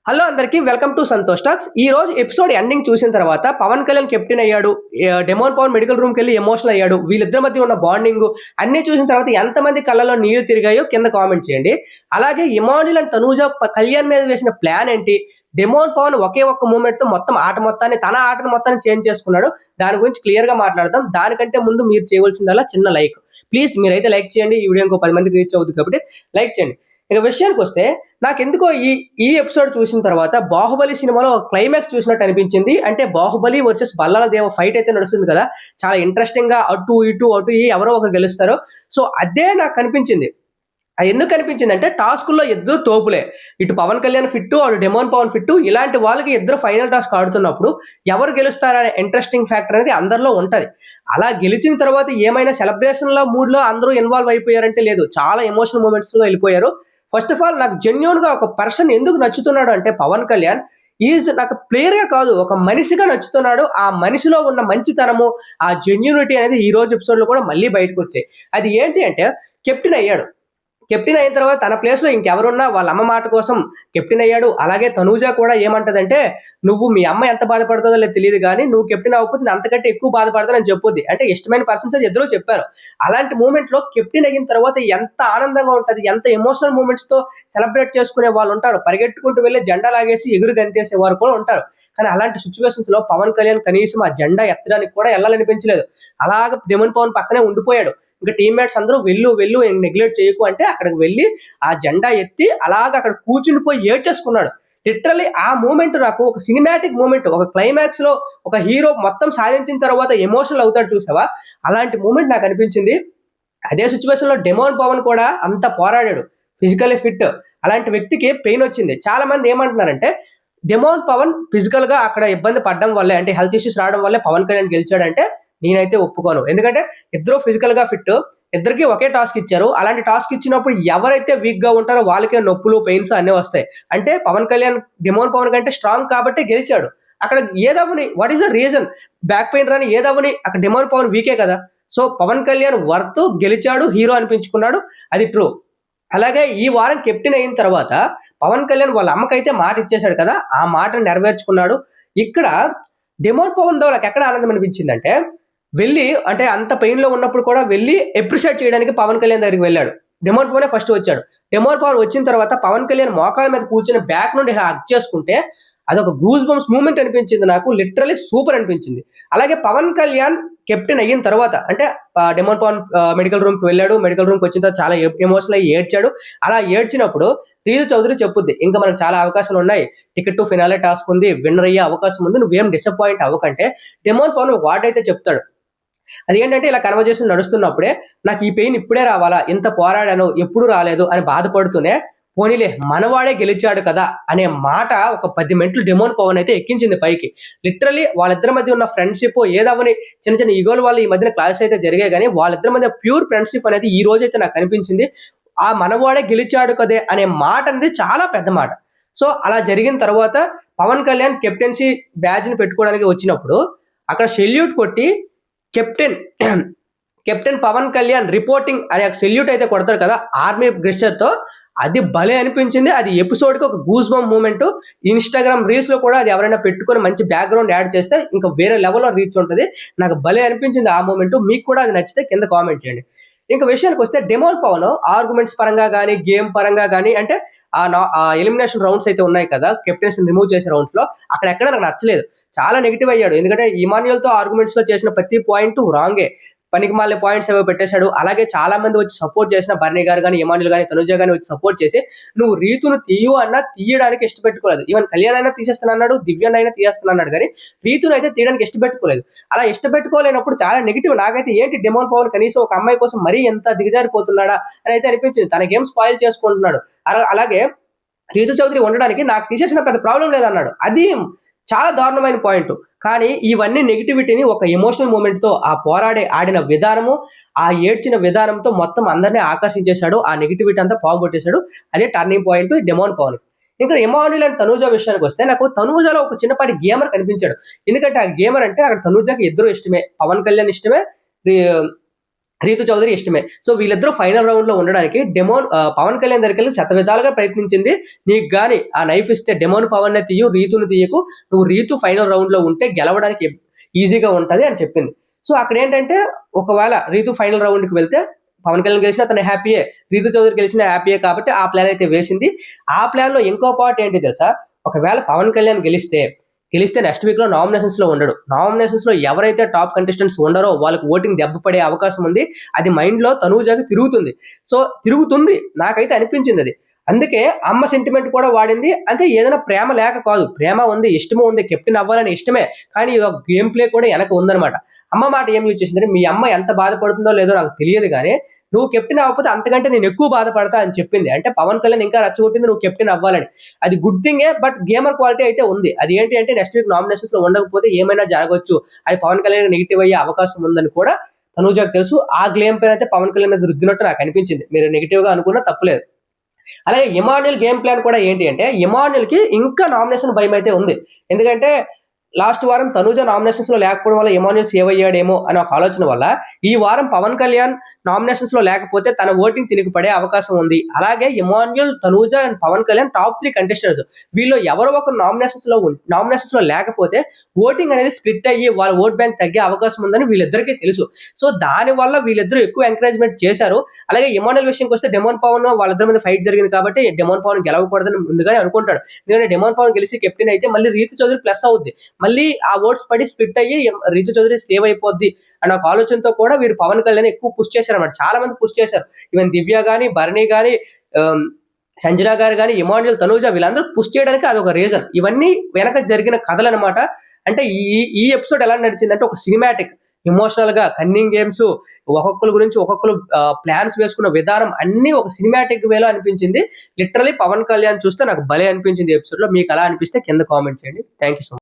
Hello అందరికీ welcome to Santosh talks. ఈ రోజు ఎపిసోడ్ ఎండింగ్ చూసిన తర్వాత పవన్ కళ్యాణ్ కెప్టెన్ అయ్యాడు. డెమోన్ పవన్ మెడికల్ రూమ్కి వెళ్ళి ఎమోషనల్ అయ్యాడు. వీళ్ళిద్దరి మధ్య ఉన్న బాండింగ్ అన్ని చూసిన తర్వాత ఎంతమంది కళ్ళలో నీళ్లు తిరిగాయో కింద కామెంట్ చేయండి. అలాగే ఇమాన్యుల్ అండ్ తనూజ కళ్యాణ్ మీద వేసిన ప్లాన్ ఏంటి? డెమోన్ పవన్ ఒకే ఒక్క మూమెంట్ తో మొత్తం తన ఆటను మొత్తాన్ని చేంజ్ చేసుకున్నాడు. దాని గురించి క్లియర్ గా మాట్లాడదాం. దానికంటే ముందు మీరు చేయవలసిందల్లా చిన్న లైక్. ప్లీజ్ మీరైతే లైక్ చేయండి. ఈ వీడియో ఇంకో 10 మందికి రీచ్ అవుతుంది కాబట్టి లైక్ చేయండి. ఇక విషయానికి వస్తే నాకెందుకో ఈ ఎపిసోడ్ చూసిన తర్వాత బాహుబలి సినిమాలో క్లైమాక్స్ చూసినట్టు అనిపించింది. అంటే బాహుబలి వర్సెస్ బల్లాల దేవ ఫైట్ అయితే నడుస్తుంది కదా, చాలా ఇంట్రెస్టింగ్ గా అటు ఇటు ఎవరో ఒకరు గెలుస్తారు. సో అదే నాకు కనిపించింది. అది ఎందుకు అనిపించింది అంటే టాస్కుల్లో ఇద్దరు తోపులే. ఇటు పవన్ కళ్యాణ్ ఫిట్టు, అటు డెమోన్ పవన్ ఫిట్టు. ఇలాంటి వాళ్ళకి ఇద్దరు ఫైనల్ టాస్క్ ఆడుతున్నప్పుడు ఎవరు గెలుస్తారనే ఇంట్రెస్టింగ్ ఫ్యాక్టర్ అనేది అందరిలో ఉంటది. అలా గెలిచిన తర్వాత ఏమైనా సెలబ్రేషన్ లో మూడ్ లో అందరూ ఇన్వాల్వ్ అయిపోయారంటే లేదు, చాలా ఎమోషనల్ మూమెంట్స్ లో వెళ్ళిపోయారు. ఫస్ట్ ఆఫ్ ఆల్ నాకు జెన్యూన్ గా ఒక పర్సన్ ఎందుకు నచ్చుతున్నాడు అంటే పవన్ కళ్యాణ్ నాకు ప్లేయర్ గా కాదు, ఒక మనిషిగా నచ్చుతున్నాడు. ఆ మనిషిలో ఉన్న మంచితనము, ఆ జెన్యూనిటీ అనేది ఈ రోజు ఎపిసోడ్ లో కూడా మళ్ళీ బయటకు వచ్చాయి. అది ఏంటి అంటే కెప్టెన్ అయ్యాడు. కెప్టెన్ అయిన తర్వాత తన ప్లేస్ లో ఇంకెవరున్నా వాళ్ళ అమ్మ మాట కోసం కెప్టెన్ అయ్యాడు. అలాగే తనూజ కూడా ఏమంటదంటే, నువ్వు మీ అమ్మ ఎంత బాధపడుతుందో లేదు తెలియదు కానీ నువ్వు కెప్టెన్ అవ్వకపోతే నేను అంతకంటే ఎక్కువ బాధపడతానని చెప్పొద్ది. అంటే ఇష్టమైన పర్సన్స్ ఇద్దరు చెప్పారు. అలాంటి మూమెంట్ లో కెప్టెన్ అయిన తర్వాత ఎంత ఆనందంగా ఉంటది, ఎంత ఎమోషనల్ మూమెంట్స్ తో సెలబ్రేట్ చేసుకునే వాళ్ళు ఉంటారు. పరిగెట్టుకుంటూ వెళ్ళి జెండా లాగేసి ఎగురు గంతేసే వారు కూడా ఉంటారు. కానీ అలాంటి సిచ్యువేషన్స్ లో పవన్ కళ్యాణ్ కనీసం ఆ జెండా ఎత్తడానికి కూడా వెళ్ళాలనిపించలేదు. అలాగ డెమన్ పవన్ పక్కనే ఉండిపోయాడు. ఇంకా టీమ్మేట్స్ అందరూ వెళ్ళు నెగ్లెక్ట్ చేయకు అంటే అక్కడికి వెళ్ళి ఆ జెండా ఎత్తి అలాగ అక్కడ కూర్చుని పోయి ఏడ్చేసుకున్నాడు. లిటరల్లీ ఆ మూమెంట్ నాకు ఒక సినిమాటిక్ మూమెంట్, ఒక క్లైమాక్స్ లో ఒక హీరో మొత్తం సాధించిన తర్వాత ఎమోషనల్ అవుతాడు చూసావా, అలాంటి మూమెంట్ నాకు అనిపించింది. అదే సిచ్యువేషన్ లో డెమోన్ పవన్ కూడా అంత పోరాడాడు, ఫిజికల్లీ ఫిట్. అలాంటి వ్యక్తికి పెయిన్ వచ్చింది. చాలా మంది ఏమంటున్నారంటే డెమోన్ పవన్ ఫిజికల్ గా అక్కడ ఇబ్బంది పడడం వల్లే, అంటే హెల్త్ ఇష్యూస్ రావడం వల్లే పవన్ కళ్యాణ్ గెలిచాడంటే నేనైతే ఒప్పుకోను. ఎందుకంటే ఇద్దరు ఫిజికల్ గా ఫిట్, ఇద్దరికి ఒకే టాస్క్ ఇచ్చారు. అలాంటి టాస్క్ ఇచ్చినప్పుడు ఎవరైతే వీక్ గా ఉంటారో వాళ్ళకే నొప్పులు, పెయిన్స్ అన్నీ వస్తాయి. అంటే పవన్ కళ్యాణ్ డెమోన్ పవన్ కంటే స్ట్రాంగ్ కాబట్టి గెలిచాడు. అక్కడ ఏదవని what is the reason, back pain రాని ఏదవని అక్కడ డెమోన్ పవన్ వీకే కదా. సో పవన్ కళ్యాణ్ వర్త్, గెలిచాడు, హీరో అనిపించుకున్నాడు, అది ట్రూ. అలాగే ఈ వారం కెప్టెన్ అయిన తర్వాత పవన్ కళ్యాణ్ వాళ్ళ అమ్మకైతే మాట ఇచ్చేశాడు కదా, ఆ మాటను నెరవేర్చుకున్నాడు. ఇక్కడ డెమోన్ పవన్ తో నాకు ఎక్కడ ఆనందం అనిపించిందంటే, వెళ్ళి అంటే అంత పెయిన్ లో ఉన్నప్పుడు కూడా వెళ్ళి అప్రిషియేట్ చేయడానికి పవన్ కళ్యాణ్ దగ్గరికి వెళ్ళాడు. డెమోన్ పవన్ ఫస్ట్ వచ్చాడు. డెమోన్ పవన్ వచ్చిన తర్వాత పవన్ కళ్యాణ్ మోకాల మీద కూర్చొని బ్యాక్ నుండి హగ్ చేసుకుంటే అదొక గూస్ బంప్స్ మూమెంట్ అనిపించింది నాకు. లిటరలీ సూపర్ అనిపించింది. అలాగే పవన్ కళ్యాణ్ కెప్టెన్ అయిన తర్వాత అంటే డెమోన్ పవన్ మెడికల్ రూమ్ కి వెళ్ళాడు. మెడికల్ రూమ్ కి వచ్చిన తర్వాత చాలా ఎమోషనల్ అయ్యి ఏడ్చాడు. అలా ఏడ్చినప్పుడు రీతు చౌదరి చెప్పుద్ది, ఇంకా మనకు చాలా అవకాశాలు ఉన్నాయి, టికెట్ టు ఫినాలే టాస్క్ ఉంది, విన్నర్ అయ్యే అవకాశం ఉంది, నువ్వేం డిసప్పాయింట్ అవ్వకంటే డెమోన్ పవన్ ఒక వార్డ్ అయితే చెప్తాడు. అది ఏంటంటే ఇలా కన్వర్జేషన్ నడుస్తున్నప్పుడే నాకు ఈ పెయిన్ ఇప్పుడే రావాలా, ఇంత పోరాడాను ఎప్పుడు రాలేదు అని బాధపడుతూనే పోనీలే మనవాడే గెలిచాడు కదా అనే మాట ఒక 10 మెట్లు డెమోన్ పవన్ అయితే ఎక్కించింది పైకి. లిటరలీ వాళ్ళిద్దరి మధ్య ఉన్న ఫ్రెండ్షిప్ ఏదవని చిన్న చిన్న ఈగోల వల్ల ఈ మధ్యన క్లాసెస్ అయితే జరిగాయి, కానీ వాళ్ళిద్దరి మధ్య ప్యూర్ ఫ్రెండ్షిప్ అనేది ఈ రోజు అయితే నాకు కనిపించింది. ఆ మనవాడే గెలిచాడు కదే అనే మాట అనేది చాలా పెద్ద మాట. సో అలా జరిగిన తర్వాత పవన్ కళ్యాణ్ కెప్టెన్సీ బ్యాడ్జ్ ని పెట్టుకోవడానికి వచ్చినప్పుడు అక్కడ సెల్యూట్ కొట్టి కెప్టెన్ పవన్ కళ్యాణ్ రిపోర్టింగ్ అనే సెల్యూట్ అయితే కొడతాడు కదా ఆర్మీ గెస్చర్ తో, అది భలే అనిపించింది. అది ఎపిసోడ్ కి ఒక goose bump moment. Instagram reels లో కూడా అది ఎవరైనా పెట్టుకొని మంచి బ్యాక్గ్రౌండ్ యాడ్ చేస్తే ఇంకా వేరే లెవెల్లో రీచ్ ఉంటుంది. నాకు భలే అనిపించింది ఆ మూమెంట్. మీకు కూడా అది నచ్చితే కింద కామెంట్ చేయండి. ఇంకా విషయానికి వస్తే డెమోన్ పవన్ ఆర్గ్యుమెంట్స్ పరంగా కానీ గేమ్ పరంగా కానీ అంటే ఆ ఎలిమినేషన్ రౌండ్స్ అయితే ఉన్నాయి కదా, కెప్టెన్స్ రిమూవ్ చేసే రౌండ్స్ లో అక్కడ ఎక్కడ నాకు నచ్చలేదు, చాలా నెగిటివ్ అయ్యాడు. ఎందుకంటే ఇమాన్యుల్ తో ఆర్గ్యుమెంట్స్ లో చేసిన ప్రతి పాయింట్ రాంగే, పనికి మాలే పాయింట్స్ ఏవో పెట్టేశాడు. అలాగే చాలా మంది వచ్చి సపోర్ట్ చేసిన బర్నీ గారు కానీ, ఇమాన్యుల్ కానీ, తనుజ కానీ వచ్చి సపోర్ట్ చేసి నువ్వు రీతును అన్నా తీయడానికి ఇష్టపెట్టుకోలేదు. ఈవెన్ కళ్యాణ్ అయినా తీసేస్తానన్నాడు, దివ్యాన్ అయినా తీసేస్తానన్నాడు, కానీ రీతును అయితే తీయడానికి ఇష్టపెట్టుకోలేదు. అలా ఇష్టపెట్టుకోలేనప్పుడు చాలా నెగిటివ్. నాకైతే ఏంటి డెమోన్ పవన్ కనీసం ఒక అమ్మాయి కోసం మరీ ఎంత దిగజారిపోతున్నాడా అని అయితే అనిపించింది. తన గేమ్ స్పాయిల్ చేసుకుంటున్నాడు. అలాగే రీతు చౌదరి ఉండడానికి నాకు తీసేసిన పెద్ద ప్రాబ్లం లేదన్నాడు. అది చాలా దారుణమైన పాయింట్. కానీ ఇవన్నీ నెగిటివిటీని ఒక ఎమోషనల్ మూమెంట్ తో ఆ ఆడిన విధానము, ఆ ఏడ్చిన విధానంతో మొత్తం అందరినీ ఆకర్షించేశాడు. ఆ నెగిటివిటీ అంతా పోగొట్టేశాడు. అదే టర్నింగ్ పాయింట్ డెమోన్ పవన్. ఇంకా ఇమాన్యుల్ అండ్ తనూజ విషయానికి వస్తే నాకు తనూజలో ఒక చిన్నపాటి గేమర్ కనిపించాడు. ఎందుకంటే ఆ గేమర్ అంటే అక్కడ తనూజకి ఇద్దరు ఇష్టమే, పవన్ కళ్యాణ్ ఇష్టమే, రీతు చౌదరి ఇష్టమే. సో వీళ్ళిద్దరూ ఫైనల్ రౌండ్ లో ఉండడానికి పవన్ కళ్యాణ్ దగ్గరికి వెళ్ళి శత విధాలుగా ప్రయత్నించింది. నీకు గాని ఆ నైఫ్ ఇస్తే డెమోన్ పవన్ నే తీయు, రీతును తీయకు, నువ్వు రీతు ఫైనల్ రౌండ్ లో ఉంటే గెలవడానికి ఈజీగా ఉంటది అని చెప్పింది. సో అక్కడ ఏంటంటే ఒకవేళ రీతు ఫైనల్ రౌండ్ కి వెళ్తే పవన్ కళ్యాణ్ గెలిచినా తన హ్యాపీయే, రీతు చౌదరి గెలిచినా హ్యాపీయే, కాబట్టి ఆ ప్లాన్ అయితే వేసింది. ఆ ప్లాన్ లో ఇంకో పార్ట్ ఏంటి తెలుసా, ఒకవేళ పవన్ కళ్యాణ్ గెలిస్తే నెక్స్ట్ వీక్ లో నామినేషన్స్ లో ఉండడు. నామినేషన్స్ లో ఎవరైతే టాప్ కంటెస్టెంట్స్ ఉండరో వాళ్ళకి ఓటింగ్ దెబ్బ పడే అవకాశం ఉంది. అది మైండ్ లో తనూజాకి తిరుగుతుంది. నాకైతే అనిపించింది అది. అందుకే అమ్మ సెంటిమెంట్ కూడా వాడింది. అంటే ఏదైనా ప్రేమ లేక కాదు, ప్రేమ ఉంది, ఇష్టము ఉంది, కెప్టెన్ అవ్వాలని ఇష్టమే, కానీ ఇది ఒక గేమ్ ప్లే కూడా వెనక ఉందన్నమాట. అమ్మ మాట ఏం యూజ్ చేసిందంటే, మీ అమ్మ ఎంత బాధపడుతుందో లేదో నాకు తెలియదు కానీ నువ్వు కెప్టెన్ అవ్వకపోతే అంతకంటే నేను ఎక్కువ బాధపడతా అని చెప్పింది. అంటే పవన్ కళ్యాణ్ ఇంకా రచ్చగొట్టింది నువ్వు కెప్టెన్ అవ్వాలని. అది గుడ్ థింగే, బట్ గేమర్ క్వాలిటీ అయితే ఉంది. అది ఏంటి అంటే నెక్స్ట్ వీక్ నామినేషన్స్ లో ఉండకపోతే ఏమైనా జరగవచ్చు, అది పవన్ కళ్యాణ్ నెగిటివ్ అయ్యే అవకాశం ఉందని కూడా తనూజాకు తెలుసు. ఆ గేమ్ పైన అయితే పవన్ కళ్యాణ్ మీద రుద్దినట్టు నాకు అనిపించింది. మీరు నెగిటివ్ గా అనుకున్నా తప్పలేదు. అలాగే ఇమాన్యుల్ గేమ్ ప్లాన్ కూడా ఏంటి అంటే, ఇమాన్యుల్ కి ఇంకా నామినేషన్ భయం అయితే ఉంది. ఎందుకంటే లాస్ట్ వారం తనూజ నామినేషన్స్ లో లేకపోవడం వల్ల ఇమాన్యుల్ సేవ్ అయ్యాడేమో అని ఒక ఆలోచన వల్ల ఈ వారం పవన్ కళ్యాణ్ నామినేషన్స్ లో లేకపోతే తన ఓటింగ్ తిరిగి పడే అవకాశం ఉంది. అలాగే Emmanuel, Tanuja and Pawan Kalyan top 3 contestants. వీళ్ళు ఎవరో ఒకరు నామినేషన్స్ లో లేకపోతే ఓటింగ్ అనేది స్ప్లిట్ అయ్యి వాళ్ళ ఓట్ బ్యాంక్ తగ్గే అవకాశం ఉందని వీళ్ళిద్దరికీ తెలుసు. సో దాని వల్ల వీళ్ళిద్దరూ ఎక్కువ ఎంకరేజ్మెంట్ చేశారు. అలాగే ఇమాన్యుల్ విషయంకి వస్తే డెమోన్ పవన్ వాళ్ళిద్దరి మీద ఫైట్ జరిగింది కాబట్టి డెమోన్ పవన్ గెలవకూడదని ముందుగానే అనుకుంటాడు. ఎందుకంటే డెమోన్ పవన్ గెలిచి కెప్టెన్ అయితే మళ్ళీ రీతు చౌదరి ప్లస్ అవుద్ది, మళ్ళీ ఆ ఓట్స్ పడి స్ప్లిట్ అయ్యి రీతు చౌదరి సేవ్ అయిపోద్ది అన్న ఒక ఆలోచనతో కూడా వీరు పవన్ కళ్యాణ్ ఎక్కువ పుష్ చేశారు అన్నమాట. చాలా మంది పుష్ చేశారు. ఈవెన్ దివ్య గానీ, భరణి గానీ, సంజన గారు కానీ, ఇమాన్యుల్, తనూజ వీళ్ళందరూ పుష్ చేయడానికి అదొక రీజన్. ఇవన్నీ వెనక జరిగిన కథలు అనమాట. అంటే ఈ ఎపిసోడ్ ఎలా నడిచిందంటే ఒక సినిమాటిక్, ఎమోషనల్ గా, కన్నింగ్ గేమ్స్, ఒక్కొక్కరి గురించి ఒక్కొక్కరు ప్లాన్స్ వేసుకున్న విధానం అన్ని ఒక సినిమాటిక్ వేలో అనిపించింది. లిటరలీ పవన్ కళ్యాణ్ చూస్తే నాకు భలే అనిపించింది ఎపిసోడ్ లో. మీకు అలా అనిపిస్తే కింద కామెంట్ చేయండి. Thank you so much.